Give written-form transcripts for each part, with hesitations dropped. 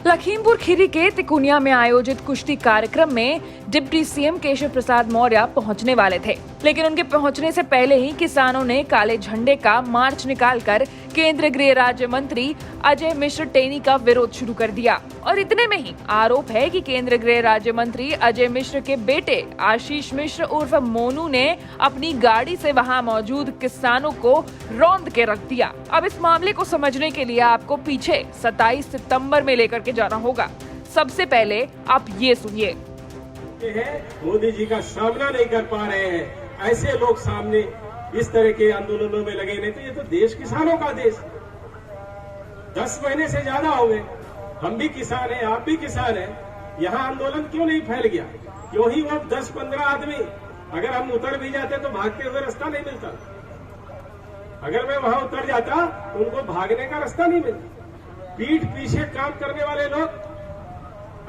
लखीमपुर खीरी के तिकुनिया में आयोजित कुश्ती कार्यक्रम में डिप्टी सीएम केशव प्रसाद मौर्य पहुंचने वाले थे, लेकिन उनके पहुंचने से पहले ही किसानों ने काले झंडे का मार्च निकालकर केंद्रीय गृह राज्य मंत्री अजय मिश्र टेनी का विरोध शुरू कर दिया। और इतने में ही आरोप है कि केंद्रीय गृह राज्य मंत्री अजय मिश्र के बेटे आशीष मिश्र उर्फ मोनू ने अपनी गाड़ी से वहां मौजूद किसानों को रौंद के रख दिया। अब इस मामले को समझने के लिए आपको पीछे 27 सितंबर में लेकर के जाना होगा। सबसे पहले आप ये सुनिए। मोदी जी का सामना नहीं कर पा रहे हैं, ऐसे लोग सामने इस तरह के आंदोलनों में लगे, नहीं तो ये तो देश किसानों का देश। 10 महीने से ज्यादा हो गए, हम भी किसान हैं, आप भी किसान हैं। यहाँ आंदोलन क्यों नहीं फैल गया? क्यों ही वो 10-15 आदमी, अगर हम उतर भी जाते तो भागते हुए रास्ता नहीं मिलता। अगर मैं वहां उतर जाता तो उनको भागने का रास्ता नहीं मिलता। पीठ पीछे काम करने वाले लोग,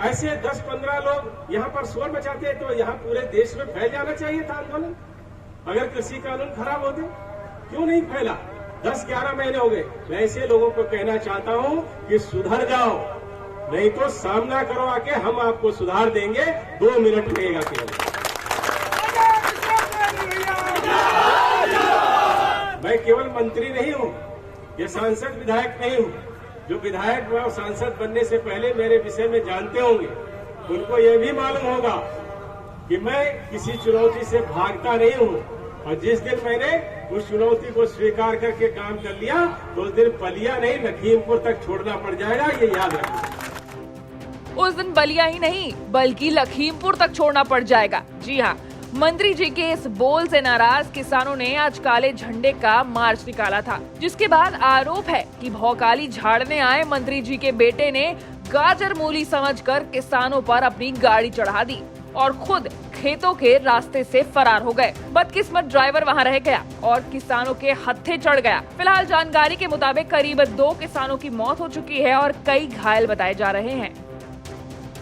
ऐसे 10-15 लोग यहाँ पर शोर मचाते तो यहाँ पूरे देश में फैल जाना चाहिए था आंदोलन। अगर कृषि कानून खराब होते क्यों नहीं फैला? 10-11 महीने हो गए। मैं ऐसे लोगों को कहना चाहता हूँ कि सुधर जाओ, नहीं तो सामना करो आके, हम आपको सुधार देंगे। 2 मिनट लगेगा केवल। मैं केवल मंत्री नहीं हूँ, ये सांसद विधायक नहीं हूँ। जो विधायक व सांसद बनने से पहले मेरे विषय में जानते होंगे, उनको ये भी मालूम होगा कि मैं किसी चुनौती से भागता नहीं हूँ। और जिस दिन मैंने उस चुनौती को स्वीकार करके काम कर लिया, तो उस दिन बलिया नहीं, लखीमपुर तक छोड़ना पड़ जाएगा, ये याद रखना। उस दिन बलिया ही नहीं बल्कि लखीमपुर तक छोड़ना पड़ जाएगा। जी हाँ, मंत्री जी के इस बोल से नाराज किसानों ने आज काले झंडे का मार्च निकाला था, जिसके बाद आरोप है कि भौकाली झाड़ने आए मंत्री जी के बेटे ने गाजर मूली समझकर किसानों पर अपनी गाड़ी चढ़ा दी और खुद खेतों के रास्ते से फरार हो गए। बदकिस्मत ड्राइवर वहां रह गया और किसानों के हत्थे चढ़ गया। फिलहाल जानकारी के मुताबिक करीब 2 किसानों की मौत हो चुकी है और कई घायल बताए जा रहे हैं।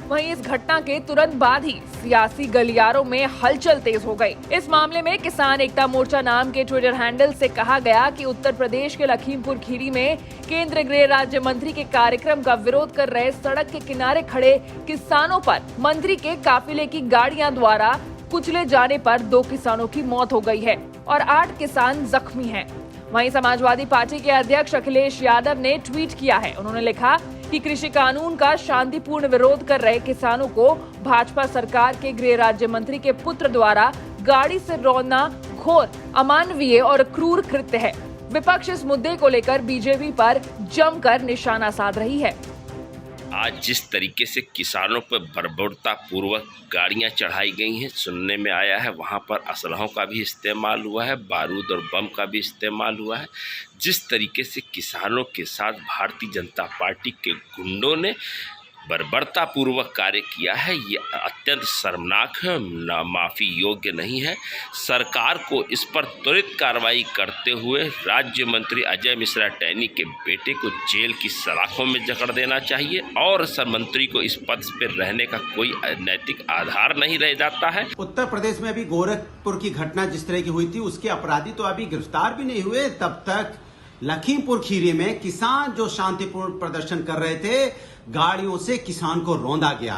वहीं इस घटना के तुरंत बाद ही सियासी गलियारों में हलचल तेज हो गई। इस मामले में किसान एकता मोर्चा नाम के ट्विटर हैंडल से कहा गया कि उत्तर प्रदेश के लखीमपुर खीरी में केंद्रीय गृह राज्य मंत्री के कार्यक्रम का विरोध कर रहे सड़क के किनारे खड़े किसानों पर मंत्री के काफिले की गाड़ियां द्वारा कुचले जाने पर 2 किसानों की मौत हो गई है और 8 किसान जख्मी हैं। वहीं समाजवादी पार्टी के अध्यक्ष अखिलेश यादव ने ट्वीट किया है। उन्होंने लिखा कि कृषि कानून का शांतिपूर्ण विरोध कर रहे किसानों को भाजपा सरकार के गृह राज्य मंत्री के पुत्र द्वारा गाड़ी से रौंदना घोर अमानवीय और क्रूर कृत्य है। विपक्ष इस मुद्दे को लेकर बीजेपी पर जमकर निशाना साध रही है। आज जिस तरीके से किसानों पर बर्बरता पूर्वक गाड़ियां चढ़ाई गई हैं, सुनने में आया है वहां पर असलहों का भी इस्तेमाल हुआ है, बारूद और बम का भी इस्तेमाल हुआ है। जिस तरीके से किसानों के साथ भारतीय जनता पार्टी के गुंडों ने बर्बरता पूर्वक कार्य किया है, ये अत्यंत शर्मनाक है, माफ़ी योग्य नहीं है। सरकार को इस पर त्वरित कार्रवाई करते हुए राज्य मंत्री अजय मिश्रा टेनी के बेटे को जेल की सलाखों में जकड़ देना चाहिए और मंत्री को इस पद पर रहने का कोई नैतिक आधार नहीं रह जाता है। उत्तर प्रदेश में अभी गोरखपुर की घटना जिस तरह की हुई थी, उसके अपराधी तो अभी गिरफ्तार भी नहीं हुए। तब तक लखीमपुर खीरी में किसान जो शांतिपूर्ण प्रदर्शन कर रहे थे, गाड़ियों से किसान को रौंदा गया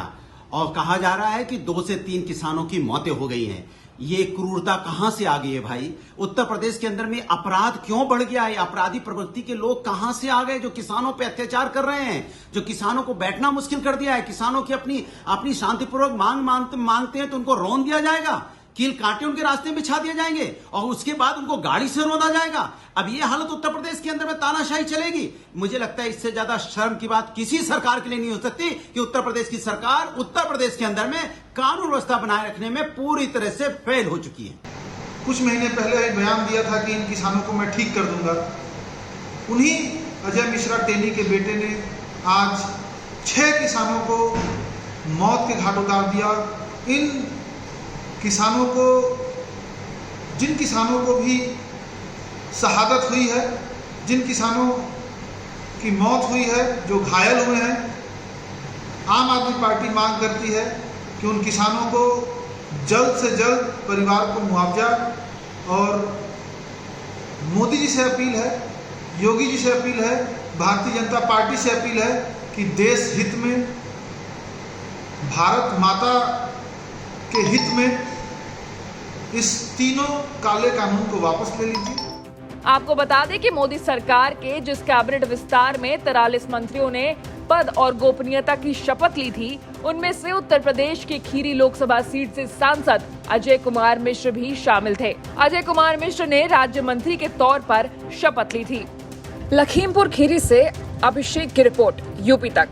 और कहा जा रहा है कि 2 से 3 किसानों की मौतें हो गई हैं। ये क्रूरता कहां से आ गई है भाई? उत्तर प्रदेश के अंदर में अपराध क्यों बढ़ गया है? अपराधी प्रवृत्ति के लोग कहां से आ गए जो किसानों पे अत्याचार कर रहे हैं, जो किसानों को बैठना मुश्किल कर दिया है? किसानों की अपनी शांतिपूर्वक मांग मांगते हैं तो उनको रौंद दिया जाएगा, कील कांटे उनके रास्ते में बिछा दिए जाएंगे और उसके बाद उनको गाड़ी से रौंदा जाएगा। अब ये हालत उत्तर प्रदेश के अंदर में तानाशाही चलेगी। मुझे लगता है इससे ज्यादा शर्म की बात किसी सरकार के लिए नहीं हो सकती कि उत्तर प्रदेश की सरकार उत्तर प्रदेश के अंदर में कानून व्यवस्था बनाए रखने में पूरी तरह से फेल हो चुकी है। कुछ महीने पहले एक बयान दिया था कि इन किसानों को मैं ठीक कर दूंगा। उन्हीं अजय मिश्रा टेनी के बेटे ने आज 6 किसानों को मौत के घाट उतार दिया। इन किसानों को, जिन किसानों को भी शहादत हुई है, जिन किसानों की मौत हुई है, जो घायल हुए हैं, आम आदमी पार्टी मांग करती है कि उन किसानों को जल्द से जल्द परिवार को मुआवजा, और मोदी जी से अपील है, योगी जी से अपील है, भारतीय जनता पार्टी से अपील है कि कि देश हित में, भारत माता के हित में इस तीनों काले कानून को वापस ले लीजिए। आपको बता दें कि मोदी सरकार के जिस कैबिनेट विस्तार में 43 मंत्रियों ने पद और गोपनीयता की शपथ ली थी, उनमें से उत्तर प्रदेश की खीरी लोकसभा सीट से सांसद अजय कुमार मिश्र भी शामिल थे। अजय कुमार मिश्र ने राज्य मंत्री के तौर पर शपथ ली थी। लखीमपुर खीरी से अभिषेक की रिपोर्ट, यूपी तक।